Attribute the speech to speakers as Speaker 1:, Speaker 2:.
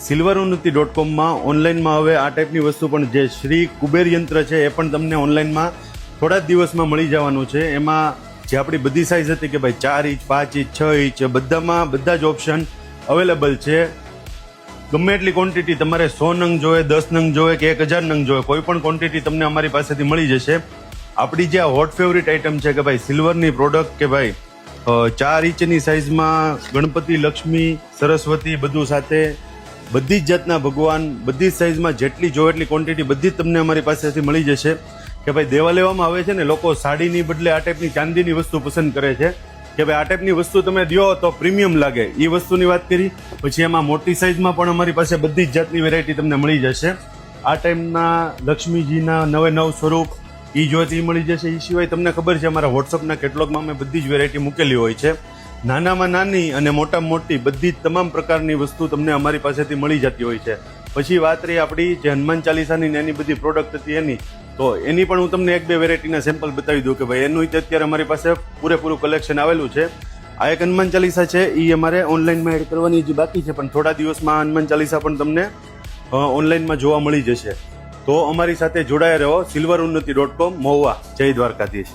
Speaker 1: silverunnati.com ઓનલાઈનમાં હવે આ ટાઈપની વસ્તુ પણ જે શ્રી કુબેર યંત્ર છે એ પણ તમને ઓનલાઈનમાં થોડા જ દિવસમાં મળી જવાનું છે. એમાં જે આપણી બધી સાઇઝ હતી કે ભાઈ 4 ઇંચ 5 ઇંચ 6 ઇંચ બધામાં બધા જ ઓપ્શન અવેલેબલ છે. ગમે એટલી ક્વોન્ટિટી તમારે 100 નંગ જોઈએ, 10 નંગ જોઈએ કે 1000 નંગ જોઈએ, કોઈ પણ ક્વોન્ટિટી તમને અમારી પાસેથી મળી જશે. આપણી જે હોટ ફેવરિટ આઈટમ છે કે ભાઈ સિલ્વરની પ્રોડક્ટ કે ભાઈ 4 ઇંચની સાઇઝમાં ગણપતિ, લક્ષ્મી, સરસ્વતી બધું સાથે બધી જ જાતના ભગવાન બધી જ સાઇઝમાં જેટલી જોઈએ એટલી ક્વોન્ટિટી બધી જ તમને અમારી પાસેથી મળી જશે. કે ભાઈ દેવા લેવામાં આવે છે ને લોકો સાડીની બદલે આ ટાઈપની ચાંદીની વસ્તુ પસંદ કરે છે કે ભાઈ આ ટાઈપની વસ્તુ તમે દો તો પ્રીમિયમ લાગે, એ વસ્તુની વાત કરી. પછી એમાં મોટી સાઇઝમાં પણ અમારી પાસે બધી જ જાતની વેરાયટી તમને મળી જશે. આ ટાઈમના લક્ષ્મીજીના નવે નવ સ્વરૂપ એ જોઈતી મળી જશે. એ સિવાય તમને ખબર છે અમારા વોટ્સઅપના કેટલોગમાં અમે બધી જ વેરાયટી મૂકેલી હોય છે. નાનામાં નાની અને મોટામાં મોટી બધી જ તમામ પ્રકારની વસ્તુ તમને અમારી પાસેથી મળી જતી હોય છે. પછી વાત રહી આપણી જે હનુમાન ચાલીસાની ને એની બધી પ્રોડક્ટ હતી એની, તો એની પણ હું તમને 1-2 વેરાયટીના સેમ્પલ બતાવી દઉં કે ભાઈ એનું અત્યારે અમારી પાસે પૂરેપૂરું કલેક્શન આવેલું છે. આ એક હનુમાન ચાલીસા છે, એ અમારે ઓનલાઈનમાં એડ કરવાની જે બાકી છે, પણ થોડા દિવસમાં હનુમાન ચાલીસા પણ તમને ઓનલાઈનમાં જોવા મળી જશે. તો અમારી સાથે જોડાયા રહો. silverunnati.com મહુવા. જય દ્વારકાધીશ.